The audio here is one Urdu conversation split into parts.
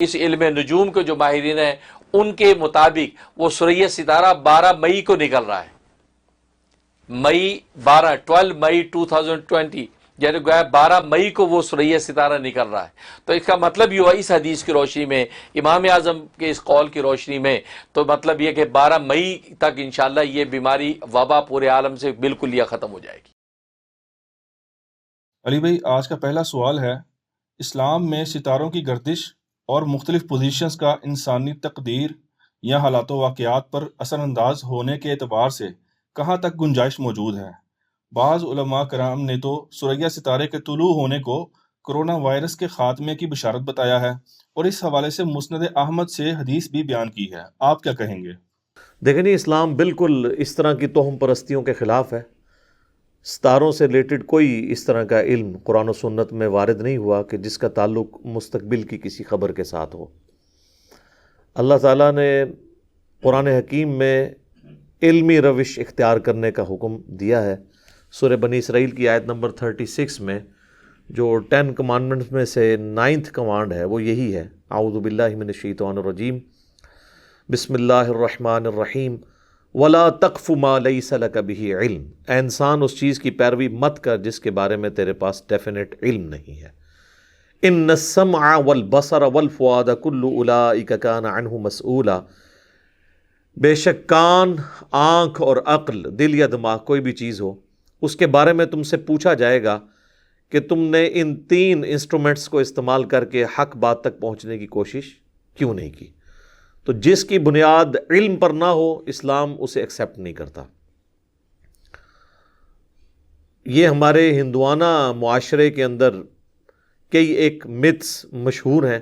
اس علم نجوم کے جو ماہرین ہیں ان کے مطابق وہ سورہ ستارہ 12 مئی کو نکل رہا ہے، 12 مئی 2020، یعنی گویا 12 مئی کو وہ سورہ ستارہ نکل رہا ہے۔ تو اس کا مطلب یہ ہوا اس حدیث کی روشنی میں، امام اعظم کے اس قول کی روشنی میں، تو مطلب یہ کہ 12 مئی تک انشاءاللہ یہ بیماری وبا پورے عالم سے بالکل یہ ختم ہو جائے گی۔ علی بھائی، آج کا پہلا سوال ہے، اسلام میں ستاروں کی گردش اور مختلف پوزیشنز کا انسانی تقدیر یا حالات و واقعات پر اثر انداز ہونے کے اعتبار سے کہاں تک گنجائش موجود ہے؟ بعض علماء کرام نے تو ثریا ستارے کے طلوع ہونے کو کرونا وائرس کے خاتمے کی بشارت بتایا ہے، اور اس حوالے سے مسند احمد سے حدیث بھی بیان کی ہے، آپ کیا کہیں گے؟ دیکھیں نہیں، اسلام بالکل اس طرح کی توہم پرستیوں کے خلاف ہے۔ ستاروں سے ریلیٹڈ کوئی اس طرح کا علم قرآن و سنت میں وارد نہیں ہوا کہ جس کا تعلق مستقبل کی کسی خبر کے ساتھ ہو۔ اللہ تعالیٰ نے قرآن حکیم میں علمی روش اختیار کرنے کا حکم دیا ہے۔ سورہ بنی اسرائیل کی آیت نمبر 36 میں جو 10 کمانڈمنٹس میں سے 9th کمانڈ ہے وہ یہی ہے، اعوذ باللہ من الشیطان الرجیم، بسم اللہ الرحمن الرحیم، وَلَا تَقْفُ مَا لَيْسَ لَكَ بِهِ عِلْم، اے انسان اس چیز کی پیروی مت کر جس کے بارے میں تیرے پاس ڈیفینٹ علم نہیں ہے۔ إِنَّ السَّمْعَ وَالْبَصَرَ وَالْفُؤَادَ كُلُّ أُولَٰئِكَ كَانَ عَنْهُ مسؤولا، بے شک کان، آنکھ اور عقل، دل یا دماغ، کوئی بھی چیز ہو، اس کے بارے میں تم سے پوچھا جائے گا کہ تم نے ان 3 انسٹرومنٹس کو استعمال کر کے حق بات تک پہنچنے کی کوشش کیوں نہیں کی؟ تو جس کی بنیاد علم پر نہ ہو، اسلام اسے ایکسیپٹ نہیں کرتا۔ یہ ہمارے ہندوانہ معاشرے کے اندر کئی ایک متس مشہور ہیں،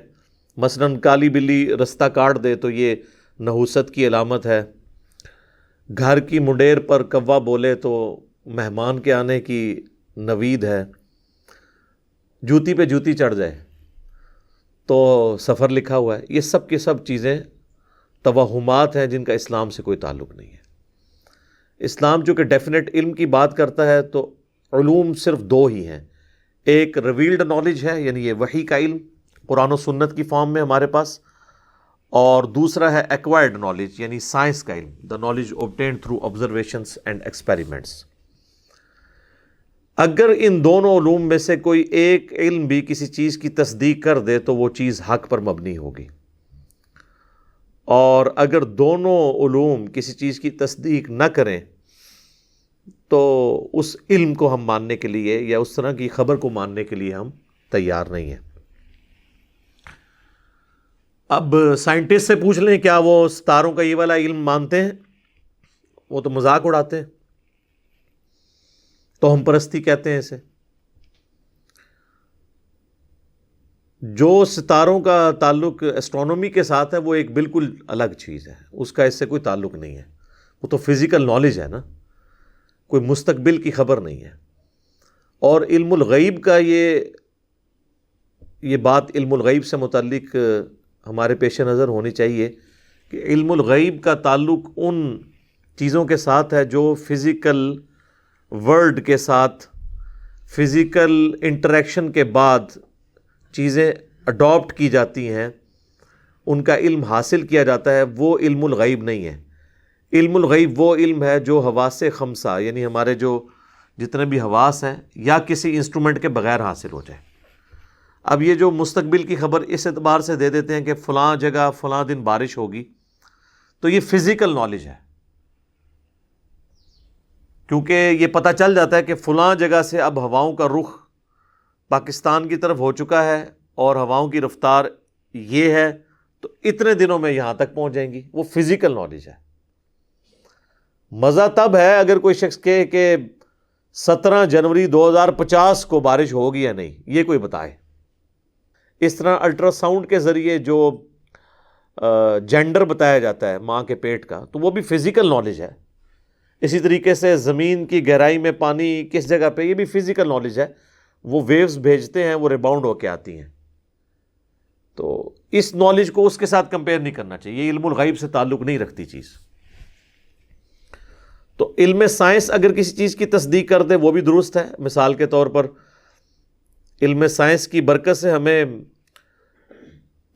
مثلا کالی بلی رستہ کاٹ دے تو یہ نحوست کی علامت ہے، گھر کی منڈیر پر کوا بولے تو مہمان کے آنے کی نوید ہے، جوتی پہ جوتی چڑھ جائے تو سفر لکھا ہوا ہے۔ یہ سب کی سب چیزیں توہمات ہیں جن کا اسلام سے کوئی تعلق نہیں ہے۔ اسلام جو کہ ڈیفینٹ علم کی بات کرتا ہے تو علوم صرف 2 ہی ہیں، ایک ریویلڈ نالج ہے، یعنی یہ وحی کا علم قرآن و سنت کی فارم میں ہمارے پاس، اور دوسرا ہے ایکوائرڈ نالج، یعنی سائنس کا علم، the knowledge obtained through observations and experiments۔ اگر ان دونوں علوم میں سے کوئی ایک علم بھی کسی چیز کی تصدیق کر دے تو وہ چیز حق پر مبنی ہوگی، اور اگر دونوں علوم کسی چیز کی تصدیق نہ کریں تو اس علم کو ہم ماننے کے لیے یا اس طرح کی خبر کو ماننے کے لیے ہم تیار نہیں ہیں۔ اب سائنٹسٹ سے پوچھ لیں کیا وہ ستاروں کا یہ والا علم مانتے ہیں؟ وہ تو مذاق اڑاتے ہیں، توہم پرستی کہتے ہیں اسے۔ جو ستاروں کا تعلق ایسٹرونومی کے ساتھ ہے وہ ایک بالکل الگ چیز ہے، اس کا اس سے کوئی تعلق نہیں ہے، وہ تو فزیکل نالج ہے نا، کوئی مستقبل کی خبر نہیں ہے۔ اور علم الغیب کا یہ بات علم الغیب سے متعلق ہمارے پیش نظر ہونی چاہیے کہ علم الغیب کا تعلق ان چیزوں کے ساتھ ہے جو فزیکل ورلڈ کے ساتھ فزیکل انٹریکشن کے بعد چیزیں اڈاپٹ کی جاتی ہیں، ان کا علم حاصل کیا جاتا ہے، وہ علم الغیب نہیں ہے۔ علم الغیب وہ علم ہے جو حواس خمسہ، یعنی ہمارے جو جتنے بھی حواس ہیں، یا کسی انسٹرومنٹ کے بغیر حاصل ہو جائے۔ اب یہ جو مستقبل کی خبر اس اعتبار سے دے دیتے ہیں کہ فلاں جگہ فلاں دن بارش ہوگی، تو یہ فزیکل نالج ہے، کیونکہ یہ پتہ چل جاتا ہے کہ فلاں جگہ سے اب ہواؤں کا رخ پاکستان کی طرف ہو چکا ہے اور ہواؤں کی رفتار یہ ہے، تو اتنے دنوں میں یہاں تک پہنچ جائیں گی، وہ فزیکل نالج ہے۔ مزہ تب ہے اگر کوئی شخص کہے کہ 17 جنوری 2050 کو بارش ہوگی یا نہیں، یہ کوئی بتائے۔ اس طرح الٹرا ساؤنڈ کے ذریعے جو جینڈر بتایا جاتا ہے ماں کے پیٹ کا، تو وہ بھی فزیکل نالج ہے۔ اسی طریقے سے زمین کی گہرائی میں پانی کس جگہ پہ، یہ بھی فزیکل نالج ہے، وہ ویوز بھیجتے ہیں، وہ ریباؤنڈ ہو کے آتی ہیں۔ تو اس نالج کو اس کے ساتھ کمپیئر نہیں کرنا چاہیے، یہ علم الغیب سے تعلق نہیں رکھتی چیز۔ تو علم سائنس اگر کسی چیز کی تصدیق کر دے وہ بھی درست ہے۔ مثال کے طور پر علم سائنس کی برکت سے ہمیں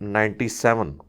97,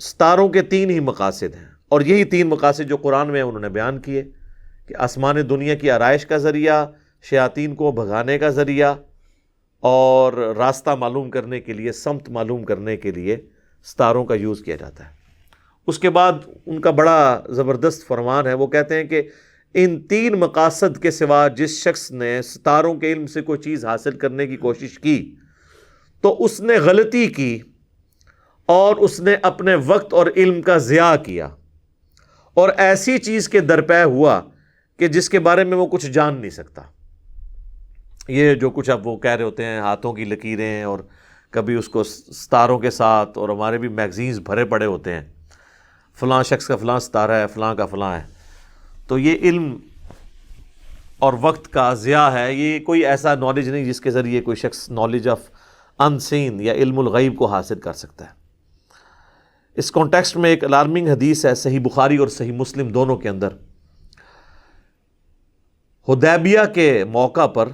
ستاروں کے تین ہی مقاصد ہیں، اور یہی تین مقاصد جو قرآن میں انہوں نے بیان کیے کہ آسمان دنیا کی آرائش کا ذریعہ، شیاطین کو بھگانے کا ذریعہ، اور راستہ معلوم کرنے کے لیے، سمت معلوم کرنے کے لیے ستاروں کا یوز کیا جاتا ہے۔ اس کے بعد ان کا بڑا زبردست فرمان ہے، وہ کہتے ہیں کہ ان تین مقاصد کے سوا جس شخص نے ستاروں کے علم سے کوئی چیز حاصل کرنے کی کوشش کی تو اس نے غلطی کی، اور اس نے اپنے وقت اور علم کا ضیاع کیا، اور ایسی چیز کے درپے ہوا کہ جس کے بارے میں وہ کچھ جان نہیں سکتا۔ یہ جو کچھ اب وہ کہہ رہے ہوتے ہیں ہاتھوں کی لکیریں، اور کبھی اس کو ستاروں کے ساتھ، اور ہمارے بھی میگزینز بھرے پڑے ہوتے ہیں، فلاں شخص کا فلاں ستارہ ہے، فلاں کا فلاں ہے، تو یہ علم اور وقت کا ضیاع ہے۔ یہ کوئی ایسا نالج نہیں جس کے ذریعے کوئی شخص نالج آف ان سین یا علم الغیب کو حاصل کر سکتا ہے۔ اس کانٹیکسٹ میں ایک الارمنگ حدیث ہے صحیح بخاری اور صحیح مسلم دونوں کے اندر۔ حدیبیہ کے موقع پر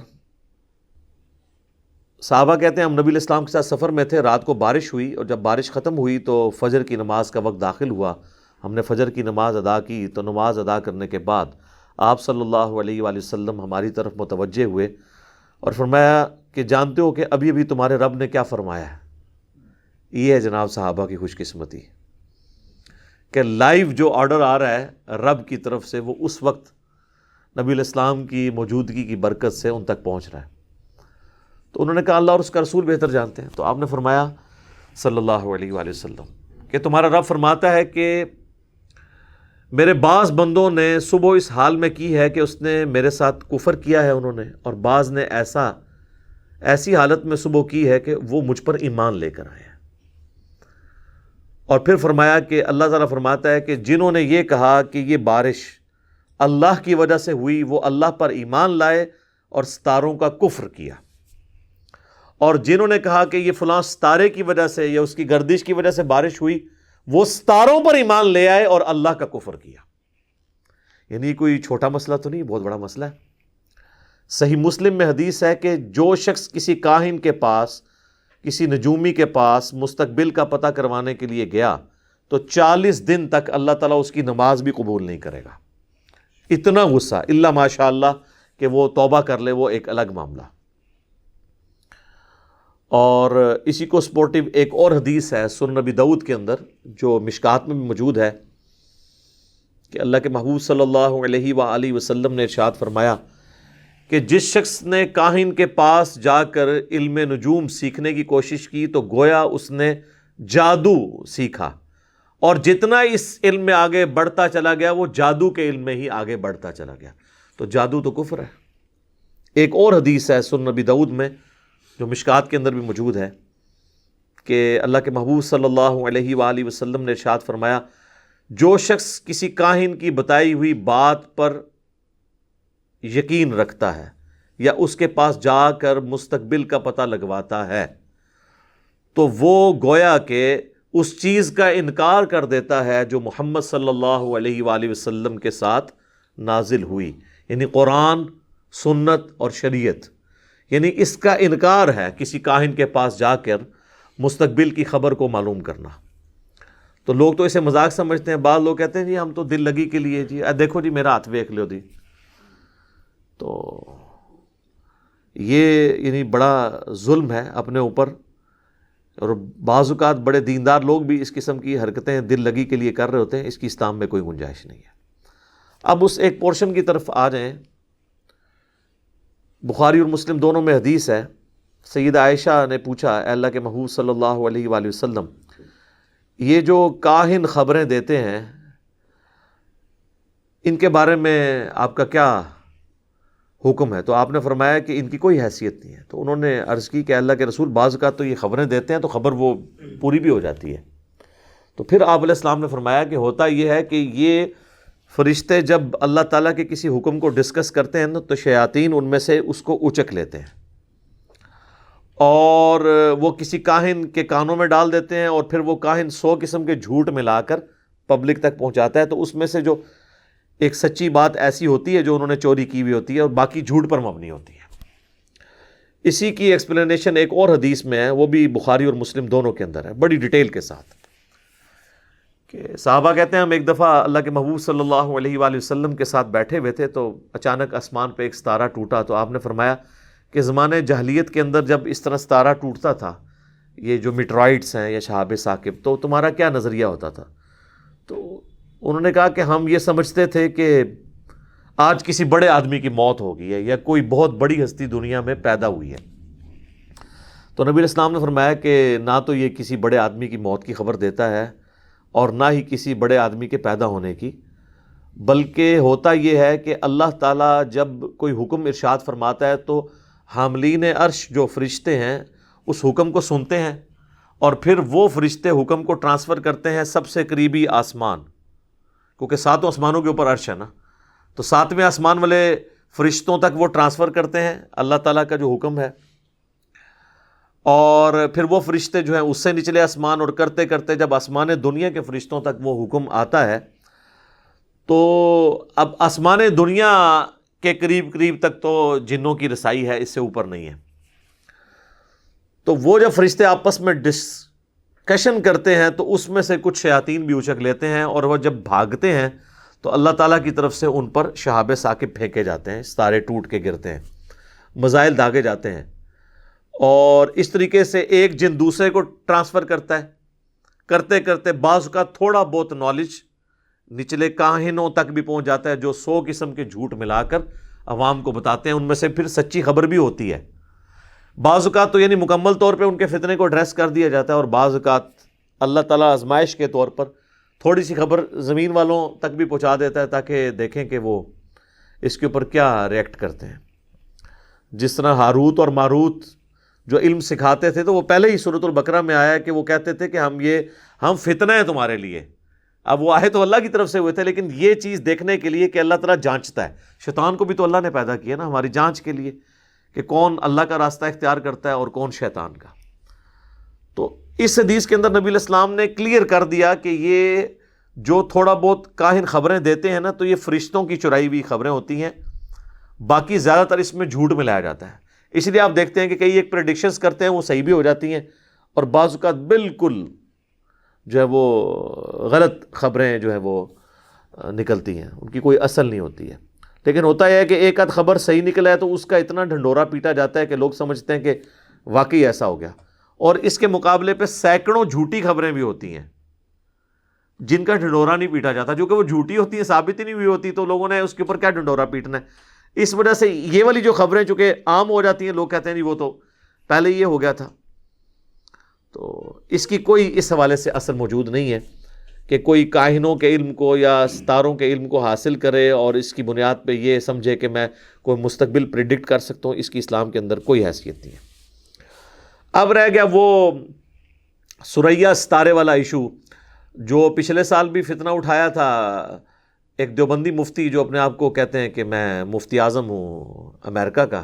صحابہ کہتے ہیں ہم نبی علیہ السلام کے ساتھ سفر میں تھے، رات کو بارش ہوئی، اور جب بارش ختم ہوئی تو فجر کی نماز کا وقت داخل ہوا، ہم نے فجر کی نماز ادا کی، تو نماز ادا کرنے کے بعد آپ صلی اللہ علیہ وآلہ وسلم ہماری طرف متوجہ ہوئے اور فرمایا کہ جانتے ہو کہ ابھی ابھی تمہارے رب نے کیا فرمایا ہے؟ یہ ہے جناب صحابہ کی خوش قسمتی کہ لائیو جو آرڈر آ رہا ہے رب کی طرف سے، وہ اس وقت نبی علیہ السلام کی موجودگی کی برکت سے ان تک پہنچ رہا ہے۔ تو انہوں نے کہا اللہ اور اس کا رسول بہتر جانتے ہیں۔ تو آپ نے فرمایا صلی اللہ علیہ وآلہ وسلم کہ تمہارا رب فرماتا ہے کہ میرے بعض بندوں نے صبح اس حال میں کی ہے کہ اس نے میرے ساتھ کفر کیا ہے انہوں نے، اور بعض نے ایسی حالت میں صبح کی ہے کہ وہ مجھ پر ایمان لے کر آئے ہیں۔ اور پھر فرمایا کہ اللہ تعالیٰ فرماتا ہے کہ جنہوں نے یہ کہا کہ یہ بارش اللہ کی وجہ سے ہوئی، وہ اللہ پر ایمان لائے اور ستاروں کا کفر کیا، اور جنہوں نے کہا کہ یہ فلاں ستارے کی وجہ سے یا اس کی گردش کی وجہ سے بارش ہوئی، وہ ستاروں پر ایمان لے آئے اور اللہ کا کفر کیا۔ یعنی کوئی چھوٹا مسئلہ تو نہیں، بہت بڑا مسئلہ ہے۔ صحیح مسلم میں حدیث ہے کہ جو شخص کسی کاہن کے پاس، کسی نجومی کے پاس مستقبل کا پتہ کروانے کے لیے گیا تو 40 دن تک اللہ تعالیٰ اس کی نماز بھی قبول نہیں کرے گا۔ اتنا غصہ، اللہ ماشاء اللہ کہ وہ توبہ کر لے، وہ ایک الگ معاملہ۔ اور اسی کو سپورٹیو ایک اور حدیث ہے سنن نبی داؤد کے اندر جو مشکات میں بھی موجود ہے کہ اللہ کے محبوب صلی اللہ علیہ وآلہ وسلم نے ارشاد فرمایا کہ جس شخص نے کاہن کے پاس جا کر علم نجوم سیکھنے کی کوشش کی تو گویا اس نے جادو سیکھا، اور جتنا اس علم میں آگے بڑھتا چلا گیا وہ جادو کے علم میں ہی آگے بڑھتا چلا گیا۔ تو جادو تو کفر ہے۔ ایک اور حدیث ہے سنن نبی داؤد میں جو مشکات کے اندر بھی موجود ہے کہ اللہ کے محبوب صلی اللہ علیہ وآلہ وسلم نے ارشاد فرمایا جو شخص کسی کاہن کی بتائی ہوئی بات پر یقین رکھتا ہے یا اس کے پاس جا کر مستقبل کا پتہ لگواتا ہے تو وہ گویا کہ اس چیز کا انکار کر دیتا ہے جو محمد صلی اللہ علیہ وآلہ وسلم کے ساتھ نازل ہوئی، یعنی قرآن، سنت اور شریعت۔ یعنی اس کا انکار ہے کسی کاہن کے پاس جا کر مستقبل کی خبر کو معلوم کرنا۔ تو لوگ تو اسے مذاق سمجھتے ہیں، بعض لوگ کہتے ہیں جی ہم تو دل لگی کے لیے جی دیکھو جی میرا ہاتھ دیکھ لو جی۔ تو یہ یعنی بڑا ظلم ہے اپنے اوپر، اور بعض اوقات بڑے دیندار لوگ بھی اس قسم کی حرکتیں دل لگی کے لیے کر رہے ہوتے ہیں، اس کی اسلام میں کوئی گنجائش نہیں ہے۔ اب اس ایک پورشن کی طرف آ جائیں۔ بخاری اور مسلم دونوں میں حدیث ہے، سیدہ عائشہ نے پوچھا اے اللہ کے محبوب صلی اللہ علیہ وآلہ وسلم یہ جو کاہن خبریں دیتے ہیں ان کے بارے میں آپ کا کیا حکم ہے؟ تو آپ نے فرمایا کہ ان کی کوئی حیثیت نہیں ہے۔ تو انہوں نے عرض کی کہ اللہ کے رسول بعض اوقات تو یہ خبریں دیتے ہیں تو خبر وہ پوری بھی ہو جاتی ہے۔ تو پھر آپ علیہ السلام نے فرمایا کہ ہوتا یہ ہے کہ یہ فرشتے جب اللہ تعالیٰ کے کسی حکم کو ڈسکس کرتے ہیں تو شیاطین ان میں سے اس کو اچک لیتے ہیں اور وہ کسی کاہن کے کانوں میں ڈال دیتے ہیں، اور پھر وہ کاہن 100 قسم کے جھوٹ ملا کر پبلک تک پہنچاتا ہے۔ تو اس میں سے جو ایک سچی بات ایسی ہوتی ہے جو انہوں نے چوری کی ہوئی ہوتی ہے اور باقی جھوٹ پر مبنی ہوتی ہے۔ اسی کی ایکسپلینیشن ایک اور حدیث میں ہے، وہ بھی بخاری اور مسلم دونوں کے اندر ہے، بڑی ڈیٹیل کے ساتھ، کہ صحابہ کہتے ہیں ہم ایک دفعہ اللہ کے محبوب صلی اللہ علیہ وآلہ وسلم کے ساتھ بیٹھے ہوئے تھے تو اچانک آسمان پہ ایک ستارہ ٹوٹا، تو آپ نے فرمایا کہ زمانے جاہلیت کے اندر جب اس طرح ستارہ ٹوٹتا تھا، یہ جو میٹرائٹس ہیں یا شہاب ثاقب، تو تمہارا کیا نظریہ ہوتا تھا؟ تو انہوں نے کہا کہ ہم یہ سمجھتے تھے کہ آج کسی بڑے آدمی کی موت ہو گئی ہے یا کوئی بہت بڑی ہستی دنیا میں پیدا ہوئی ہے۔ تو نبی علیہ السلام نے فرمایا کہ نہ تو یہ کسی بڑے آدمی کی موت کی خبر دیتا ہے اور نہ ہی کسی بڑے آدمی کے پیدا ہونے کی، بلکہ ہوتا یہ ہے کہ اللہ تعالیٰ جب کوئی حکم ارشاد فرماتا ہے تو حاملین عرش جو فرشتے ہیں اس حکم کو سنتے ہیں، اور پھر وہ فرشتے حکم کو ٹرانسفر کرتے ہیں سب سے قریبی آسمان، کیونکہ 7 آسمانوں کے اوپر عرش ہے نا، تو 7ویں آسمان والے فرشتوں تک وہ ٹرانسفر کرتے ہیں اللہ تعالیٰ کا جو حکم ہے، اور پھر وہ فرشتے جو ہیں اس سے نچلے آسمان، اور کرتے کرتے جب آسمان دنیا کے فرشتوں تک وہ حکم آتا ہے تو اب آسمان دنیا کے قریب قریب تک تو جنوں کی رسائی ہے، اس سے اوپر نہیں ہے۔ تو وہ جب فرشتے آپس میں ڈسکشن کرتے ہیں تو اس میں سے کچھ شیاطین بھی اچک لیتے ہیں، اور وہ جب بھاگتے ہیں تو اللہ تعالیٰ کی طرف سے ان پر شہاب ثاقب پھینکے جاتے ہیں، ستارے ٹوٹ کے گرتے ہیں، مزائل داغے جاتے ہیں، اور اس طریقے سے ایک جن دوسرے کو ٹرانسفر کرتا ہے، کرتے کرتے بعض کا تھوڑا بہت نالج نچلے کاہنوں تک بھی پہنچ جاتا ہے، جو 100 قسم کے جھوٹ ملا کر عوام کو بتاتے ہیں، ان میں سے پھر سچی خبر بھی ہوتی ہے۔ بعض اوقات تو یعنی مکمل طور پہ ان کے فتنے کو ایڈریس کر دیا جاتا ہے، اور بعض اوقات اللہ تعالیٰ آزمائش کے طور پر تھوڑی سی خبر زمین والوں تک بھی پہنچا دیتا ہے تاکہ دیکھیں کہ وہ اس کے اوپر کیا ریئیکٹ کرتے ہیں۔ جس طرح ہاروت اور ماروت جو علم سکھاتے تھے تو وہ پہلے ہی سورۃ البقرہ میں آیا کہ وہ کہتے تھے کہ ہم فتنہ ہیں تمہارے لیے۔ اب وہ آئے تو اللہ کی طرف سے ہوئے تھے، لیکن یہ چیز دیکھنے کے لیے کہ اللہ تعالیٰ جانچتا ہے، شیطان کو بھی تو اللہ نے پیدا کیا نا ہماری جانچ کے لیے کہ کون اللہ کا راستہ اختیار کرتا ہے اور کون شیطان کا۔ تو اس حدیث کے اندر نبی علیہ السلام نے کلیئر کر دیا کہ یہ جو تھوڑا بہت کاہن خبریں دیتے ہیں نا تو یہ فرشتوں کی چرائی ہوئی خبریں ہوتی ہیں، باقی زیادہ تر اس میں جھوٹ ملایا جاتا ہے۔ اس لیے آپ دیکھتے ہیں کہ کئی ایک پریڈکشنز کرتے ہیں وہ صحیح بھی ہو جاتی ہیں، اور بعض اوقات بالکل جو ہے وہ غلط خبریں جو ہے وہ نکلتی ہیں، ان کی کوئی اصل نہیں ہوتی ہے۔ لیکن ہوتا یہ ہے کہ ایک آدھ خبر صحیح نکلا ہے تو اس کا اتنا ڈھنڈورا پیٹا جاتا ہے کہ لوگ سمجھتے ہیں کہ واقعی ایسا ہو گیا، اور اس کے مقابلے پہ سینکڑوں جھوٹی خبریں بھی ہوتی ہیں جن کا ڈھنڈورا نہیں پیٹا جاتا، جو کہ وہ جھوٹی ہوتی ہیں، ثابت ہی نہیں ہوئی ہوتی، تو لوگوں نے اس کے اوپر کیا ڈھنڈورا پیٹنا ہے۔ اس وجہ سے یہ والی جو خبریں چونکہ عام ہو جاتی ہیں، لوگ کہتے ہیں نہیں وہ تو پہلے یہ ہو گیا تھا، تو اس کی کوئی اس حوالے سے اثر موجود نہیں ہے کہ کوئی کاہنوں کے علم کو یا ستاروں کے علم کو حاصل کرے اور اس کی بنیاد پہ یہ سمجھے کہ میں کوئی مستقبل پریڈکٹ کر سکتا ہوں، اس کی اسلام کے اندر کوئی حیثیت نہیں ہے۔ اب رہ گیا وہ سریا ستارے والا ایشو جو پچھلے سال بھی فتنہ اٹھایا تھا، ایک دیوبندی مفتی جو اپنے آپ کو کہتے ہیں کہ میں مفتی اعظم ہوں امریکہ کا،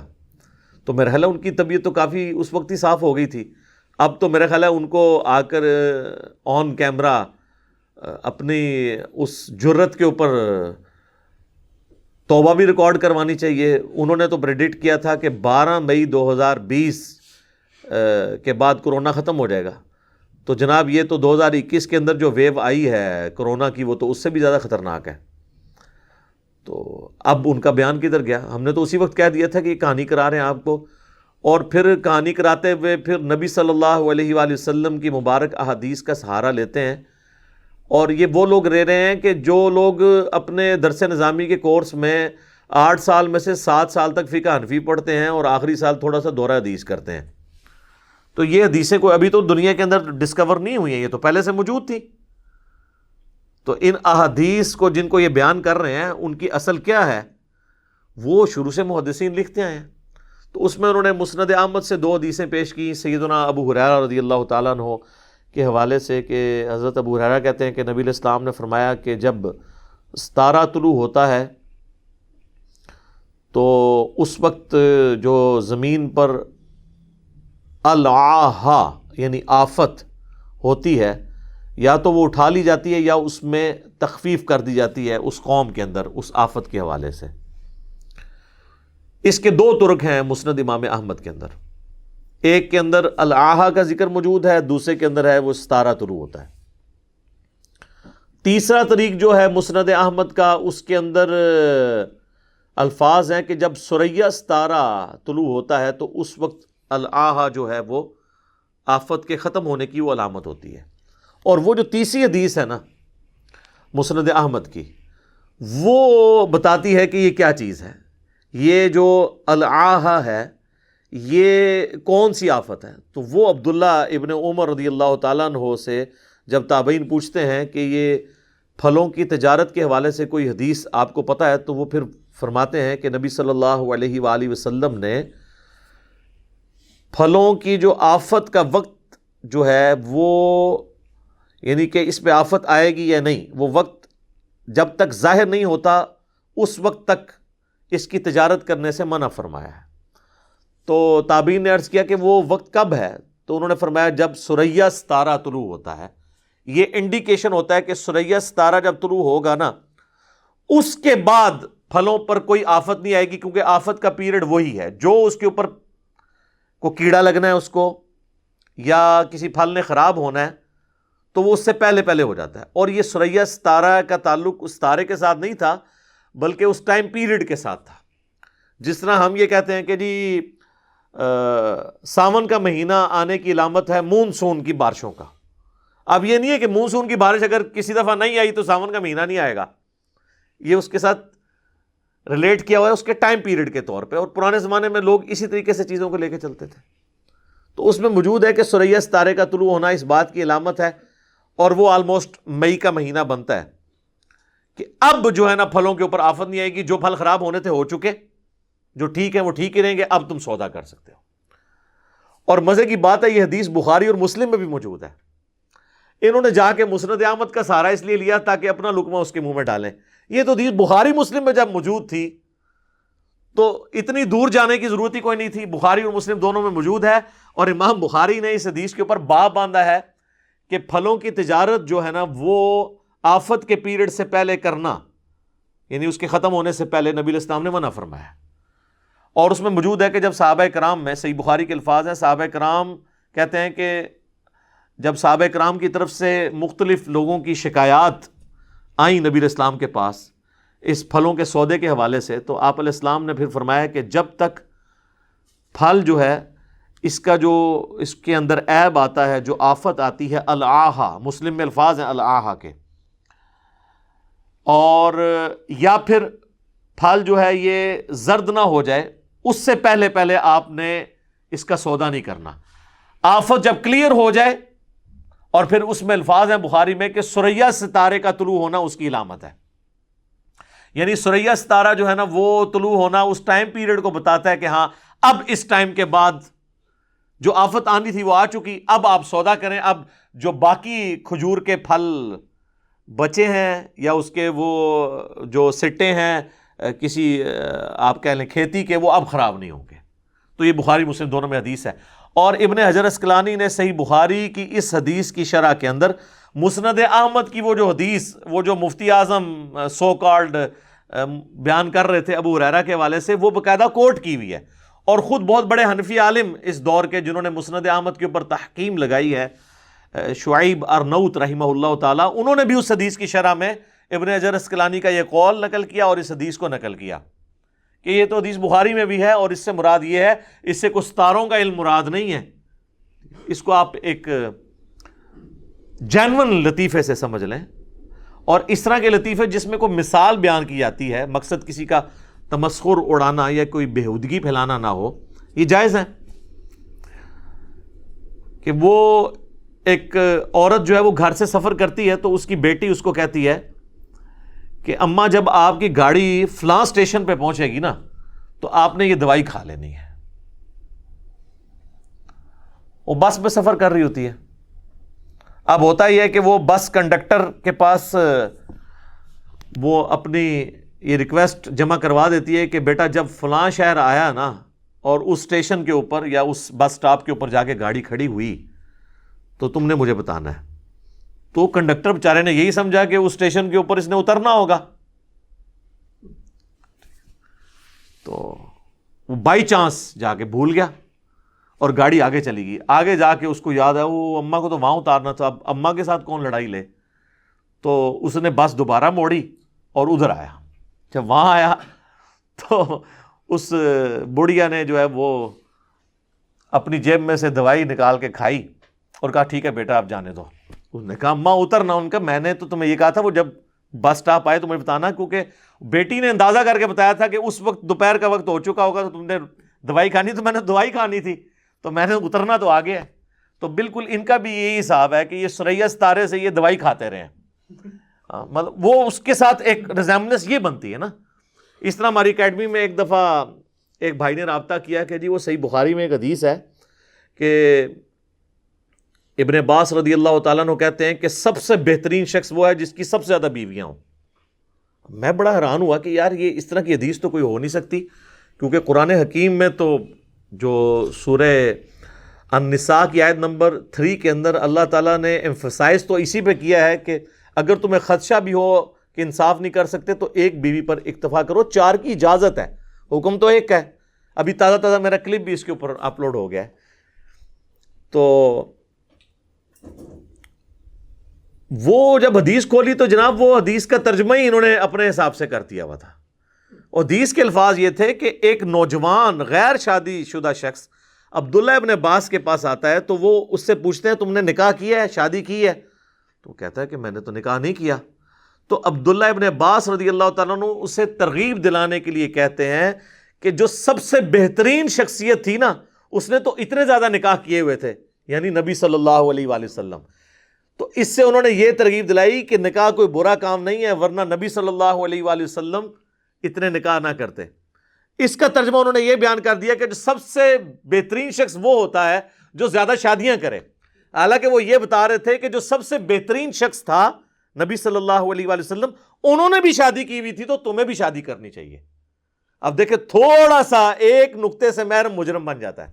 تو میرا خیال ہے ان کی طبیعت تو کافی اس وقت ہی صاف ہو گئی تھی، اب تو میرا خیال ہے ان کو آ کر آن کیمرہ اپنی اس جرت کے اوپر توبہ بھی ریکارڈ کروانی چاہیے۔ انہوں نے تو پریڈکٹ کیا تھا کہ 12 مئی 2020 کے بعد کرونا ختم ہو جائے گا، تو جناب یہ تو 2021 کے اندر جو ویو آئی ہے کرونا کی وہ تو اس سے بھی زیادہ خطرناک ہے۔ تو اب ان کا بیان کدھر گیا؟ ہم نے تو اسی وقت کہہ دیا تھا کہ یہ کہانی کرا رہے ہیں آپ کو، اور پھر کہانی کراتے ہوئے پھر نبی صلی اللہ علیہ وآلہ وسلم کی مبارک احادیث کا سہارا لیتے ہیں، اور یہ وہ لوگ رہ رہے ہیں کہ جو لوگ اپنے درس نظامی کے کورس میں 8 سال میں سے 7 سال تک فقہ حنفی پڑھتے ہیں اور آخری سال تھوڑا سا دورہ حدیث کرتے ہیں، تو یہ حدیثیں کوئی ابھی تو دنیا کے اندر ڈسکور نہیں ہوئی ہیں، یہ تو پہلے سے موجود تھی۔ تو ان احادیث کو جن کو یہ بیان کر رہے ہیں ان کی اصل کیا ہے، وہ شروع سے محدثین لکھتے آئے ہیں۔ تو اس میں انہوں نے مسند احمد سے 2 حدیثیں پیش کی سیدنا ابو ہریرہ رضی اللہ تعالیٰ عنہ کے حوالے سے، کہ حضرت ابو ہریرہ کہتے ہیں کہ نبی علیہ السلام نے فرمایا کہ جب ستارہ طلوع ہوتا ہے تو اس وقت جو زمین پر العاہا یعنی آفت ہوتی ہے، یا تو وہ اٹھا لی جاتی ہے یا اس میں تخفیف کر دی جاتی ہے اس قوم کے اندر اس آفت کے حوالے سے۔ اس کے 2 طرق ہیں مسند امام احمد کے اندر، ایک کے اندر العاہا کا ذکر موجود ہے، دوسرے کے اندر ہے وہ ستارہ طلوع ہوتا ہے۔ تیسرا طریق جو ہے مسند احمد کا، اس کے اندر الفاظ ہیں کہ جب ثریا ستارہ طلوع ہوتا ہے تو اس وقت الآہا جو ہے وہ آفت کے ختم ہونے کی وہ علامت ہوتی ہے. اور وہ جو تیسری حدیث ہے نا مسند احمد کی، وہ بتاتی ہے کہ یہ کیا چیز ہے، یہ جو الآہا ہے یہ کون سی آفت ہے. تو وہ عبداللہ ابن عمر رضی اللہ تعالیٰ عنہ سے جب تابعین پوچھتے ہیں کہ یہ پھلوں کی تجارت کے حوالے سے کوئی حدیث آپ کو پتہ ہے، تو وہ پھر فرماتے ہیں کہ نبی صلی اللہ علیہ وآلہ وسلم نے پھلوں کی جو آفت کا وقت جو ہے وہ، یعنی کہ اس پہ آفت آئے گی یا نہیں، وہ وقت جب تک ظاہر نہیں ہوتا اس وقت تک اس کی تجارت کرنے سے منع فرمایا ہے. تو تابعین نے عرض کیا کہ وہ وقت کب ہے؟ تو انہوں نے فرمایا جب ثریا ستارہ طلوع ہوتا ہے. یہ انڈیکیشن ہوتا ہے کہ ثریا ستارہ جب طلوع ہوگا نا اس کے بعد پھلوں پر کوئی آفت نہیں آئے گی، کیونکہ آفت کا پیریڈ وہی ہے جو اس کے اوپر کو کیڑا لگنا ہے اس کو یا کسی پھل نے خراب ہونا ہے تو وہ اس سے پہلے پہلے ہو جاتا ہے. اور یہ ثریا ستارہ کا تعلق اس ستارے کے ساتھ نہیں تھا بلکہ اس ٹائم پیریڈ کے ساتھ تھا. جس طرح ہم یہ کہتے ہیں کہ جی ساون کا مہینہ آنے کی علامت ہے مونسون کی بارشوں کا. اب یہ نہیں ہے کہ مونسون کی بارش اگر کسی دفعہ نہیں آئی تو ساون کا مہینہ نہیں آئے گا، یہ اس کے ساتھ ریلیٹ کیا ہوا ہے اس کے ٹائم پیریڈ کے طور پہ. اور پرانے زمانے میں لوگ اسی طریقے سے چیزوں کو لے کے چلتے تھے. تو اس میں موجود ہے کہ ثریا ستارے کا طلوع ہونا اس بات کی علامت ہے، اور وہ آلموسٹ مئی کا مہینہ بنتا ہے کہ اب جو ہے نا پھلوں کے اوپر آفت نہیں آئے گی. جو پھل خراب ہونے تھے ہو چکے، جو ٹھیک ہیں وہ ٹھیک ہی رہیں گے، اب تم سودا کر سکتے ہو. اور مزے کی بات ہے یہ حدیث بخاری اور مسلم میں بھی موجود ہے. انہوں نے جا کے مسند احمد کا سہارا اس لیے لیا تاکہ اپنا لقمہ اس کے منہ میں ڈالیں. یہ تو حدیث بخاری مسلم میں جب موجود تھی تو اتنی دور جانے کی ضرورت ہی کوئی نہیں تھی. بخاری اور مسلم دونوں میں موجود ہے، اور امام بخاری نے اس حدیث کے اوپر باب باندھا ہے کہ پھلوں کی تجارت جو ہے نا وہ آفت کے پیریڈ سے پہلے کرنا، یعنی اس کے ختم ہونے سے پہلے نبی علیہ السلام نے منع فرمایا. اور اس میں موجود ہے کہ جب صحابہ کرام میں، صحیح بخاری کے الفاظ ہیں، صحابہ کرام کہتے ہیں کہ جب صحابہ کرام کی طرف سے مختلف لوگوں کی شکایات آئیں نبی علیہ السلام کے پاس اس پھلوں کے سودے کے حوالے سے، تو آپ علیہ السلام نے پھر فرمایا کہ جب تک پھل جو ہے اس کا جو اس کے اندر عیب آتا ہے، جو آفت آتی ہے الآہا، مسلم میں الفاظ ہیں الآہا کے، اور یا پھر پھل جو ہے یہ زرد نہ ہو جائے، اس سے پہلے پہلے آپ نے اس کا سودا نہیں کرنا. آفت جب کلیئر ہو جائے، اور پھر اس میں الفاظ ہیں بخاری میں کہ ثریا ستارے کا طلوع ہونا اس کی علامت ہے. یعنی ثریا ستارہ جو ہے نا وہ طلوع ہونا اس ٹائم پیریڈ کو بتاتا ہے کہ ہاں اب اس ٹائم کے بعد جو آفت آنی تھی وہ آ چکی، اب آپ سودا کریں. اب جو باقی کھجور کے پھل بچے ہیں یا اس کے وہ جو سٹے ہیں کسی آپ کہہ لیں کھیتی کے، وہ اب خراب نہیں ہوں گے. تو یہ بخاری مسلم دونوں میں حدیث ہے. اور ابن حجر اسقلانی نے صحیح بخاری کی اس حدیث کی شرح کے اندر مسند احمد کی وہ جو حدیث، وہ جو مفتی اعظم سو کالڈ بیان کر رہے تھے ابو ہریرہ کے حوالے سے، وہ باقاعدہ کوٹ کی ہوئی ہے. اور خود بہت بڑے حنفی عالم اس دور کے جنہوں نے مسند احمد کے اوپر تحقیم لگائی ہے، شعیب ارنوت رحمہ اللہ تعالیٰ، انہوں نے بھی اس حدیث کی شرح میں ابن حجر اسقلانی کا یہ قول نقل کیا اور اس حدیث کو نقل کیا کہ یہ تو حدیث بخاری میں بھی ہے، اور اس سے مراد یہ ہے، اس سے کوئی ستاروں کا علم مراد نہیں ہے. اس کو آپ ایک جینون لطیفے سے سمجھ لیں. اور اس طرح کے لطیفے جس میں کوئی مثال بیان کی جاتی ہے، مقصد کسی کا تمسخر اڑانا یا کوئی بےہودگی پھیلانا نہ ہو، یہ جائز ہے. کہ وہ ایک عورت جو ہے وہ گھر سے سفر کرتی ہے تو اس کی بیٹی اس کو کہتی ہے کہ اماں جب آپ کی گاڑی فلاں اسٹیشن پہ پہنچے گی نا تو آپ نے یہ دوائی کھا لینی ہے. وہ بس میں سفر کر رہی ہوتی ہے. اب ہوتا ہی ہے کہ وہ بس کنڈکٹر کے پاس وہ اپنی یہ ریکویسٹ جمع کروا دیتی ہے کہ بیٹا جب فلاں شہر آیا نا اور اس اسٹیشن کے اوپر یا اس بس سٹاپ کے اوپر جا کے گاڑی کھڑی ہوئی تو تم نے مجھے بتانا ہے. تو کنڈکٹر بیچارے نے یہی سمجھا کہ اس اسٹیشن کے اوپر اس نے اترنا ہوگا، تو وہ بائی چانس جا کے بھول گیا اور گاڑی آگے چلی گئی. آگے جا کے اس کو یاد ہے وہ اماں کو تو وہاں اتارنا تھا، اب اماں کے ساتھ کون لڑائی لے. تو اس نے بس دوبارہ موڑی اور ادھر آیا. جب وہاں آیا تو اس بڑھیا نے جو ہے وہ اپنی جیب میں سے دوائی نکال کے کھائی اور کہا ٹھیک ہے بیٹا آپ جانے دو. اس نے کہا اماں اترنا. ان کا میں نے تو تمہیں یہ کہا تھا وہ جب بس سٹاپ آئے تو مجھے بتانا, کیونکہ بیٹی نے اندازہ کر کے بتایا تھا کہ اس وقت دوپہر کا وقت ہو چکا ہوگا تو تم نے دوائی کھانی, تو میں نے دوائی کھانی تھی تو میں نے اترنا تو آگے ہے. تو بالکل ان کا بھی یہی حساب ہے کہ یہ ثریا ستارے سے یہ دوائی کھاتے رہے ہیں, مطلب وہ اس کے ساتھ ایک ریزیمبلنس یہ بنتی ہے نا. اس طرح ہماری اکیڈمی میں ایک دفعہ ایک بھائی نے رابطہ کیا کہ جی وہ صحیح بخاری میں ایک حدیث ہے کہ ابن عباس رضی اللہ تعالیٰ عنہ کہتے ہیں کہ سب سے بہترین شخص وہ ہے جس کی سب سے زیادہ بیویاں ہوں. میں بڑا حیران ہوا کہ یار یہ اس طرح کی حدیث تو کوئی ہو نہیں سکتی, کیونکہ قرآن حکیم میں تو جو سورہ النساء کی آیت نمبر 3 کے اندر اللہ تعالیٰ نے ایمفسائز تو اسی پہ کیا ہے کہ اگر تمہیں خدشہ بھی ہو کہ انصاف نہیں کر سکتے تو ایک بیوی پر اکتفا کرو, 4 کی اجازت ہے, حکم تو ایک ہے. ابھی تازہ میرا کلپ بھی اس کے اوپر اپلوڈ ہو گیا ہے. تو وہ جب حدیث کھولی تو جناب وہ حدیث کا ترجمہ ہی انہوں نے اپنے حساب سے کر دیا ہوا تھا. اور حدیث کے الفاظ یہ تھے کہ ایک نوجوان غیر شادی شدہ شخص عبداللہ ابن عباس کے پاس آتا ہے تو وہ اس سے پوچھتے ہیں تم نے نکاح کیا ہے, شادی کی ہے؟ تو کہتا ہے کہ میں نے تو نکاح نہیں کیا. تو عبداللہ ابن عباس رضی اللہ تعالیٰ عنہ اسے ترغیب دلانے کے لیے کہتے ہیں کہ جو سب سے بہترین شخصیت تھی نا اس نے تو اتنے زیادہ نکاح کیے ہوئے تھے, یعنی نبی صلی اللہ علیہ وآلہ وسلم. تو اس سے انہوں نے یہ ترغیب دلائی کہ نکاح کوئی برا کام نہیں ہے, ورنہ نبی صلی اللہ علیہ وآلہ وسلم اتنے نکاح نہ کرتے. اس کا ترجمہ انہوں نے یہ بیان کر دیا کہ جو سب سے بہترین شخص وہ ہوتا ہے جو زیادہ شادیاں کرے. حالانکہ وہ یہ بتا رہے تھے کہ جو سب سے بہترین شخص تھا نبی صلی اللہ علیہ وآلہ وسلم, انہوں نے بھی شادی کی ہوئی تھی تو تمہیں بھی شادی کرنی چاہیے. اب دیکھیں تھوڑا سا ایک نقطے سے محرم مجرم بن جاتا ہے.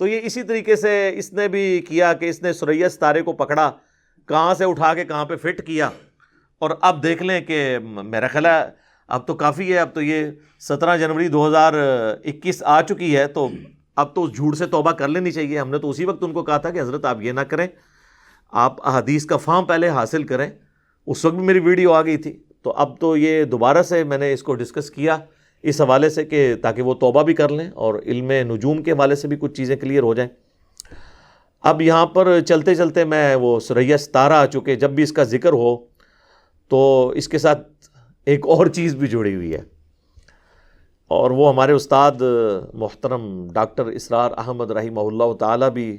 تو یہ اسی طریقے سے اس نے بھی کیا کہ اس نے ثریا ستارے کو پکڑا, کہاں سے اٹھا کے کہاں پہ فٹ کیا. اور اب دیکھ لیں کہ میرا خیال ہے اب تو کافی ہے, اب تو یہ 17 جنوری 2021 آ چکی ہے, تو اب تو اس جھوٹ سے توبہ کر لینی چاہیے. ہم نے تو اسی وقت ان کو کہا تھا کہ حضرت آپ یہ نہ کریں, آپ احادیث کا فہم پہلے حاصل کریں. اس وقت بھی میری ویڈیو آ گئی تھی, تو اب تو یہ دوبارہ سے میں نے اس کو ڈسکس کیا اس حوالے سے کہ تاکہ وہ توبہ بھی کر لیں اور علم نجوم کے حوالے سے بھی کچھ چیزیں کلیئر ہو جائیں. اب یہاں پر چلتے چلتے میں وہ ثریا ستارہ آ چکے, جب بھی اس کا ذکر ہو تو اس کے ساتھ ایک اور چیز بھی جڑی ہوئی ہے, اور وہ ہمارے استاد محترم ڈاکٹر اسرار احمد رحمہ اللہ تعالیٰ بھی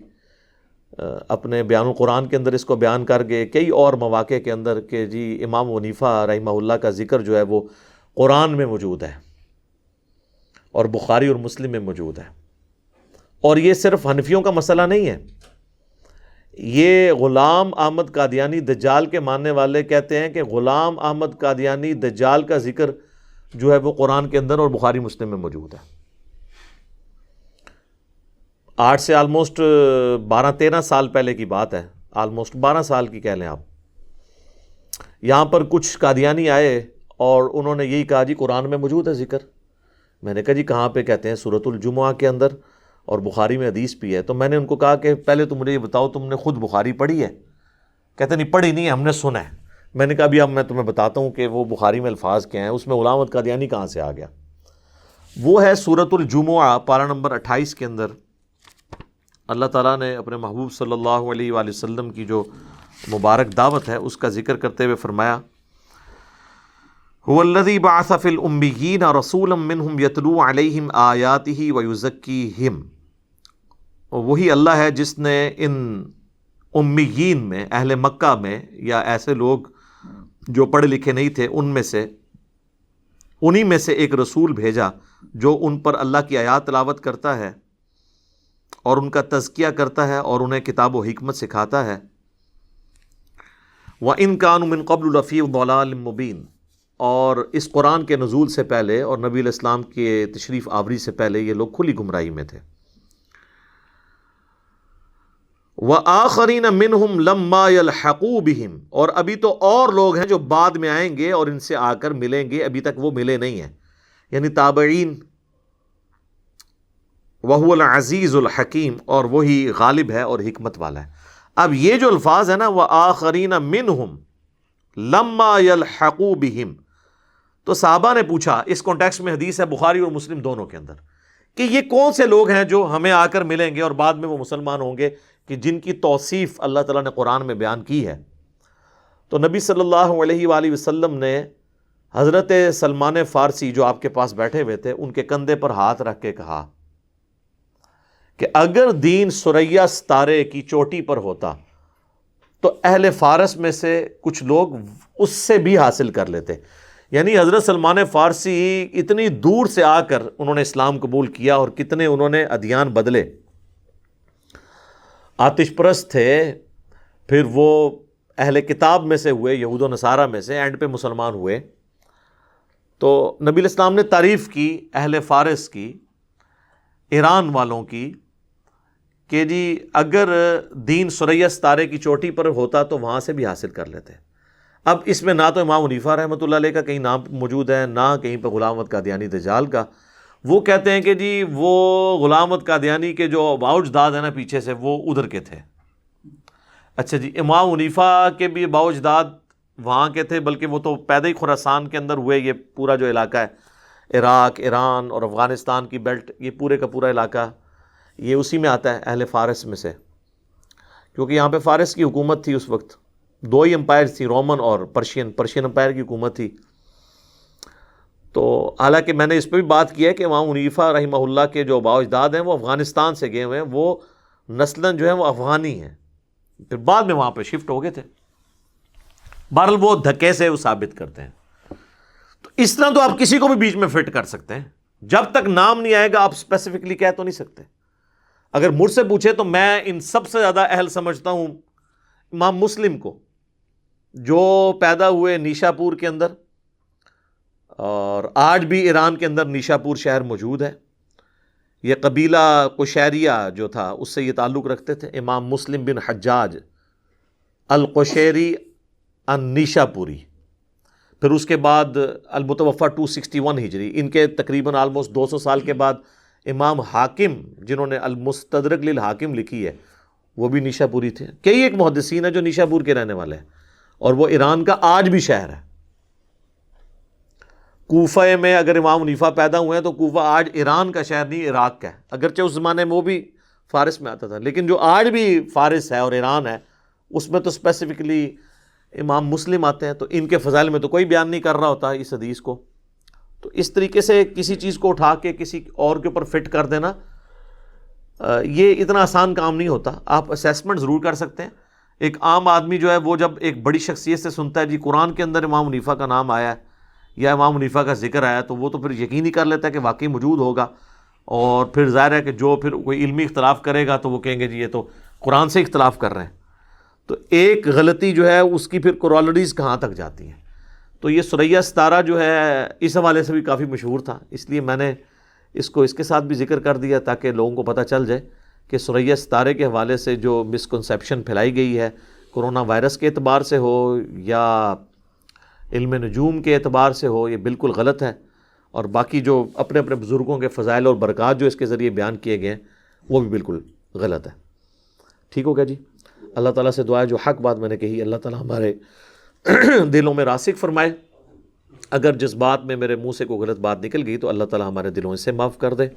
اپنے بیان القرآن کے اندر اس کو بیان کر گئے, کئی اور مواقع کے اندر کہ جی امام حنیفہ رحمہ اللہ کا ذکر جو ہے وہ قرآن میں موجود ہے اور بخاری اور مسلم میں موجود ہے. اور یہ صرف حنفیوں کا مسئلہ نہیں ہے, یہ غلام احمد قادیانی دجال کے ماننے والے کہتے ہیں کہ غلام احمد قادیانی دجال کا ذکر جو ہے وہ قرآن کے اندر اور بخاری مسلم میں موجود ہے. 8 سے آلموسٹ 12-13 سال پہلے کی بات ہے, آلموسٹ 12 سال کی کہہ لیں آپ. یہاں پر کچھ قادیانی آئے اور انہوں نے یہی کہا جی قرآن میں موجود ہے ذکر. میں نے کہا جی کہاں پہ؟ کہتے ہیں سورۃ الجمعہ کے اندر اور بخاری میں حدیث بھی ہے. تو میں نے ان کو کہا کہ پہلے تو مجھے یہ بتاؤ تم نے خود بخاری پڑھی ہے؟ کہتے نہیں پڑھی نہیں ہے, ہم نے سنا ہے. میں نے کہا ابھی اب میں تمہیں بتاتا ہوں کہ وہ بخاری میں الفاظ کیا ہیں, اس میں غلام احمد قادیانی کہاں سے آ گیا. وہ ہے سورۃ الجمعہ پارہ نمبر 28 کے اندر اللہ تعالیٰ نے اپنے محبوب صلی اللہ علیہ وآلہ وسلم کی جو مبارک دعوت ہے اس کا ذکر کرتے ہوئے فرمایا هو الذی بعث فی الامیین رسولا منہم یتلو علیہم آیاتہ ویزکیہم. وہی اللہ ہے جس نے ان امیین میں, اہل مکہ میں, یا ایسے لوگ جو پڑھے لکھے نہیں تھے ان میں سے, انہی میں سے ایک رسول بھیجا جو ان پر اللہ کی آیات تلاوت کرتا ہے اور ان کا تزکیہ کرتا ہے اور انہیں کتاب و حکمت سکھاتا ہے. وَإِن كَانُوا مِن قَبْلُ لَفِي ضَلَالٍ مُبِينٍ. اور اس قرآن کے نزول سے پہلے اور نبی علیہ السلام کے تشریف آوری سے پہلے یہ لوگ کھلی گمراہی میں تھے. وَآخَرِينَ مِنْهُمْ لَمَّا يَلْحَقُوا بِهِمْ. اور ابھی تو اور لوگ ہیں جو بعد میں آئیں گے اور ان سے آ کر ملیں گے, ابھی تک وہ ملے نہیں ہیں, یعنی تابعین. وَهُوَ الْعَزِيزُ الْحَكِيمُ. اور وہی غالب ہے اور حکمت والا ہے. اب یہ جو الفاظ ہے نا وَآخَرِينَ مِنْهُمْ لما یلحقوا بہم. تو صحابہ نے پوچھا، اس کانٹیکسٹ میں حدیث ہے بخاری اور مسلم دونوں کے اندر، کہ یہ کون سے لوگ ہیں جو ہمیں آ کر ملیں گے اور بعد میں وہ مسلمان ہوں گے، کہ جن کی توصیف اللہ تعالیٰ نے قرآن میں بیان کی ہے. تو نبی صلی اللہ علیہ وآلہ وسلم نے حضرت سلمان فارسی جو آپ کے پاس بیٹھے ہوئے تھے ان کے کندھے پر ہاتھ رکھ کے کہا کہ اگر دین ثریا ستارے کی چوٹی پر ہوتا تو اہل فارس میں سے کچھ لوگ اس سے بھی حاصل کر لیتے. یعنی حضرت سلمان فارسی اتنی دور سے آ کر انہوں نے اسلام قبول کیا، اور کتنے انہوں نے ادیان بدلے، آتش پرست تھے، پھر وہ اہل کتاب میں سے ہوئے، یہود و نصارہ میں سے، اینڈ پہ مسلمان ہوئے. تو نبی علیہ السلام نے تعریف کی اہل فارس کی، ایران والوں کی، کہ جی اگر دین ثریا ستارے کی چوٹی پر ہوتا تو وہاں سے بھی حاصل کر لیتے. اب اس میں نہ تو امام حنیفہ رحمۃ اللہ علیہ کا کہیں نام موجود ہے، نہ کہیں پہ غلام احمد قادیانی دجال کا. وہ کہتے ہیں کہ جی وہ غلام احمد قادیانی کے جو باؤجداد ہیں نا پیچھے سے، وہ ادھر کے تھے. اچھا جی، امام حنیفہ کے بھی باؤجداد وہاں کے تھے، بلکہ وہ تو پیدا ہی خراسان کے اندر ہوئے. یہ پورا جو علاقہ ہے عراق، ایران اور افغانستان کی بیلٹ، یہ پورے کا پورا علاقہ یہ اسی میں آتا ہے، اہل فارس میں سے، کیونکہ یہاں پہ فارس کی حکومت تھی اس وقت. دو ہی امپائر تھی، رومن اور پرشین امپائر کی حکومت تھی. تو حالانکہ میں نے اس پہ بھی بات کی ہے کہ امام حنیفہ رحمہ اللہ کے جو باؤجداد ہیں وہ افغانستان سے گئے ہوئے ہیں، وہ نسلاً جو ہے وہ افغانی ہیں، پھر بعد میں وہاں پہ شفٹ ہو گئے تھے. بہرحال وہ دھکے سے وہ ثابت کرتے ہیں. تو اس طرح تو آپ کسی کو بھی بیچ میں فٹ کر سکتے ہیں، جب تک نام نہیں آئے گا آپ اسپیسیفکلی کہہ تو نہیں سکتے. اگر مجھ سے پوچھے تو میں ان سب سے زیادہ اہل سمجھتا ہوں امام مسلم کو، جو پیدا ہوئے نیشا پور کے اندر، اور آج بھی ایران کے اندر نیشا پور شہر موجود ہے. یہ قبیلہ قشیریہ جو تھا اس سے یہ تعلق رکھتے تھے. امام مسلم بن حجاج القشیری النیشا پوری. پھر اس کے بعد المتوفہ 261 ہجری، ان کے تقریباً آلموسٹ 200 سال کے بعد امام حاکم جنہوں نے المستدرک للحاکم لکھی ہے وہ بھی نیشا پوری تھے. کئی ایک محدثین ہیں جو نیشا پور کے رہنے والے ہیں، اور وہ ایران کا آج بھی شہر ہے. کوفہ میں اگر امام حنیفہ پیدا ہوئے ہیں تو کوفہ آج ایران کا شہر نہیں، عراق کا ہے. اگرچہ اس زمانے میں وہ بھی فارس میں آتا تھا، لیکن جو آج بھی فارس ہے اور ایران ہے اس میں تو اسپیسیفکلی امام مسلم آتے ہیں. تو ان کے فضائل میں تو کوئی بیان نہیں کر رہا ہوتا اس حدیث کو. تو اس طریقے سے کسی چیز کو اٹھا کے کسی اور کے اوپر فٹ کر دینا یہ اتنا آسان کام نہیں ہوتا. آپ اسیسمنٹ ضرور کر سکتے ہیں. ایک عام آدمی جو ہے وہ جب ایک بڑی شخصیت سے سنتا ہے جی قرآن کے اندر امام حنیفہ کا نام آیا ہے یا امام حنیفہ کا ذکر آیا، تو وہ تو پھر یقین ہی کر لیتا ہے کہ واقعی موجود ہوگا. اور پھر ظاہر ہے کہ جو پھر کوئی علمی اختلاف کرے گا تو وہ کہیں گے جی یہ تو قرآن سے اختلاف کر رہے ہیں. تو ایک غلطی جو ہے اس کی پھر کورالریز کہاں تک جاتی ہیں. تو یہ ثریا ستارہ جو ہے اس حوالے سے بھی کافی مشہور تھا، اس لیے میں نے اس کو اس کے ساتھ بھی ذکر کر دیا تاکہ لوگوں کو پتہ چل جائے کہ ثریا ستارے کے حوالے سے جو مسکنسیپشن پھیلائی گئی ہے کرونا وائرس کے اعتبار سے ہو یا علم نجوم کے اعتبار سے ہو، یہ بالکل غلط ہے. اور باقی جو اپنے اپنے بزرگوں کے فضائل اور برکات جو اس کے ذریعے بیان کیے گئے ہیں وہ بھی بالکل غلط ہے. ٹھیک ہو گیا جی. اللہ تعالیٰ سے دعا ہے جو حق بات میں نے کہی اللہ تعالیٰ ہمارے دلوں میں راسخ فرمائے. اگر جس بات میں میرے منہ سے کوئی غلط بات نکل گئی تو اللہ تعالیٰ ہمارے دلوں سے معاف کر دے.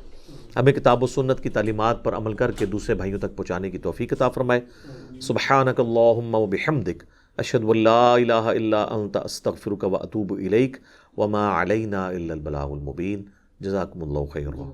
ہمیں کتاب و سنت کی تعلیمات پر عمل کر کے دوسرے بھائیوں تک پہنچانے کی توفیق عطا فرمائے. سبحانک اللہم و بحمدک اشہد ان لا الہ الا انت استغفرک و اتوب الیک وما علینا الا البلاغ المبین. جزاکم اللہ خیرا.